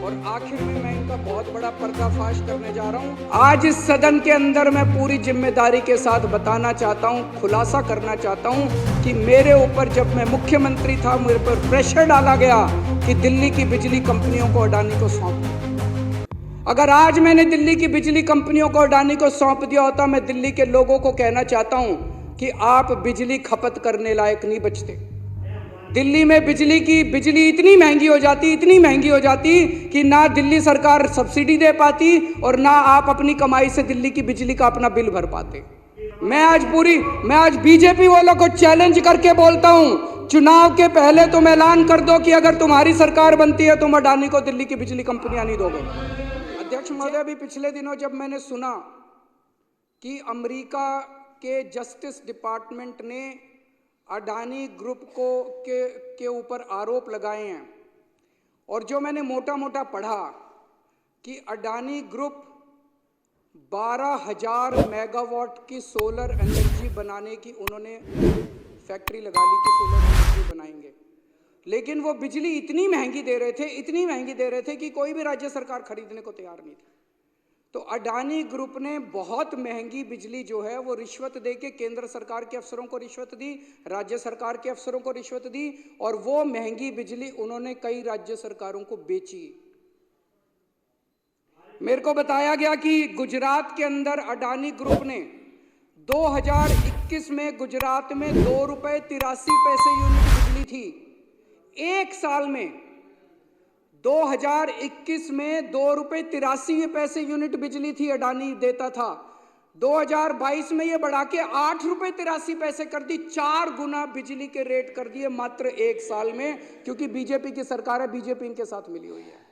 और आखिर में मैं इनका बहुत बड़ा पर्दाफाश करने जा रहा हूं। आज इस सदन के अंदर मैं पूरी जिम्मेदारी के साथ बताना चाहता हूं, खुलासा करना चाहता हूं कि मेरे ऊपर जब मैं मुख्यमंत्री था, मेरे पर प्रेशर डाला गया कि दिल्ली की बिजली कंपनियों को अडानी को सौंप दो। अगर आज मैंने दिल्ली की बिजली कंपनियों को अडानी को सौंप दिया होता, मैं दिल्ली के लोगों को कहना चाहता हूं कि आप बिजली खपत करने लायक नहीं बचते। दिल्ली में बिजली इतनी महंगी हो जाती कि ना दिल्ली सरकार सब्सिडी दे पाती और ना आप अपनी कमाई से दिल्ली की बिजली का अपना बिल भर पाते। मैं आज बीजेपी वालों को चैलेंज करके बोलता हूं, चुनाव के पहले तुम ऐलान कर दो कि अगर तुम्हारी सरकार बनती है तुम अडानी को दिल्ली की बिजली कंपनियां नहीं दोगे। अध्यक्ष महोदय, अभी पिछले दिनों जब मैंने सुना कि अमेरिका के जस्टिस डिपार्टमेंट ने अडानी ग्रुप के ऊपर आरोप लगाए हैं और जो मैंने मोटा मोटा पढ़ा कि अडानी ग्रुप 12,000 मेगावाट की सोलर एनर्जी बनाने की उन्होंने फैक्ट्री लगा ली कि सोलर एनर्जी बनाएंगे, लेकिन वो बिजली इतनी महंगी दे रहे थे कि कोई भी राज्य सरकार खरीदने को तैयार नहीं थी। तो अडानी ग्रुप ने बहुत महंगी बिजली जो है वो रिश्वत दे के केंद्र सरकार के अफसरों को रिश्वत दी, राज्य सरकार के अफसरों को रिश्वत दी और वो महंगी बिजली उन्होंने कई राज्य सरकारों को बेची। मेरे को बताया गया कि गुजरात के अंदर अडानी ग्रुप ने 2021 में गुजरात में ₹2.83 यूनिट बिजली थी। एक साल में 2021 में ₹2.83 यूनिट बिजली थी अडानी देता था। 2022 में ये बढ़ा के ₹8.83 कर दी, 4 गुना बिजली के रेट कर दिए मात्र एक साल में, क्योंकि बीजेपी की सरकार है, बीजेपी इनके साथ मिली हुई है।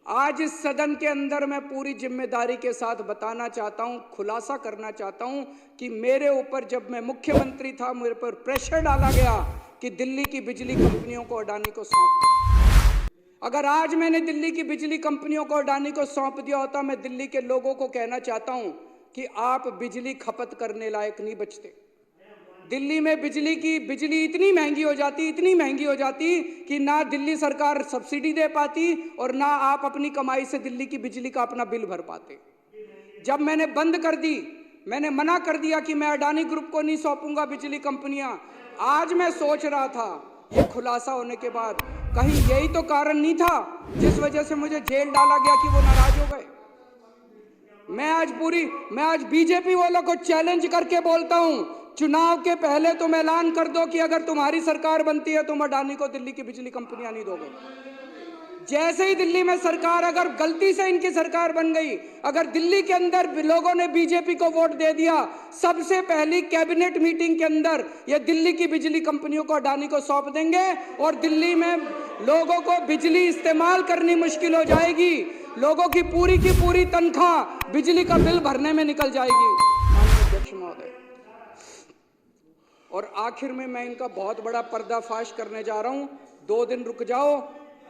आज इस सदन के अंदर मैं पूरी जिम्मेदारी के साथ बताना चाहता हूं, खुलासा करना चाहता हूं कि मेरे ऊपर जब मैं मुख्यमंत्री था, मेरे पर प्रेशर डाला गया कि दिल्ली की बिजली कंपनियों को अडानी को सौंप दो। अगर आज मैंने दिल्ली की बिजली कंपनियों को अडानी को सौंप दिया होता, मैं दिल्ली के लोगों को कहना चाहता हूं कि आप बिजली खपत करने लायक नहीं बचते। दिल्ली में बिजली इतनी महंगी हो जाती कि ना दिल्ली सरकार सब्सिडी दे पाती और ना आप अपनी कमाई से दिल्ली की बिजली का अपना बिल भर पाते। जब मैंने बंद कर दी, मैंने मना कर दिया कि मैं अडानी ग्रुप को नहीं सौंपूंगा बिजली कंपनियां। आज मैं सोच रहा था ये खुलासा होने के बाद कहीं यही तो कारण नहीं था जिस वजह से मुझे जेल डाला गया कि वो नाराज हो गए। मैं आज बीजेपी वालों को चैलेंज करके बोलता हूं, चुनाव के पहले तुम ऐलान कर दो कि अगर तुम्हारी सरकार बनती है तुम अडानी को दिल्ली की बिजली कंपनियां नहीं दोगे। जैसे ही दिल्ली में सरकार, अगर गलती से इनकी सरकार बन गई, अगर दिल्ली के अंदर लोगों ने बीजेपी को वोट दे दिया, सबसे पहली कैबिनेट मीटिंग के अंदर ये दिल्ली की बिजली कंपनियों को अडानी को सौंप देंगे और दिल्ली में लोगों को बिजली इस्तेमाल करनी मुश्किल हो जाएगी। लोगों की पूरी तनख्वाह बिजली का बिल भरने में निकल जाएगी। माननीय अध्यक्ष महोदय, और आखिर में मैं इनका बहुत बड़ा पर्दाफाश करने जा रहा हूं। 2 दिन रुक जाओ।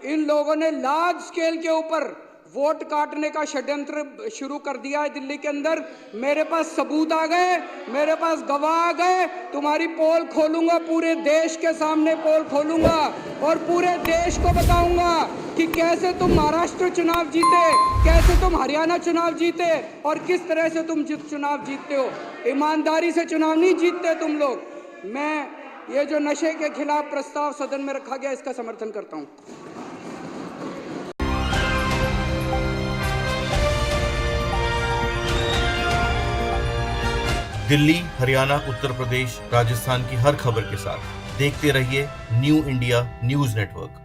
इन लोगों ने लार्ज स्केल के ऊपर वोट काटने का षड्यंत्र शुरू कर दिया है दिल्ली के अंदर। मेरे पास सबूत आ गए, मेरे पास गवाह आ गए। तुम्हारी पोल खोलूंगा, पूरे देश के सामने पोल खोलूंगा और पूरे देश को बताऊंगा कि कैसे तुम महाराष्ट्र चुनाव जीते, कैसे तुम हरियाणा चुनाव जीते और किस तरह से तुम चुनाव जीतते हो। ईमानदारी से चुनाव नहीं जीतते तुम लोग। मैं ये जो नशे के खिलाफ प्रस्ताव सदन में रखा गया, इसका समर्थन करता हूं। दिल्ली, हरियाणा, उत्तर प्रदेश, राजस्थान की हर खबर के साथ देखते रहिए न्यू इंडिया न्यूज़ नेटवर्क।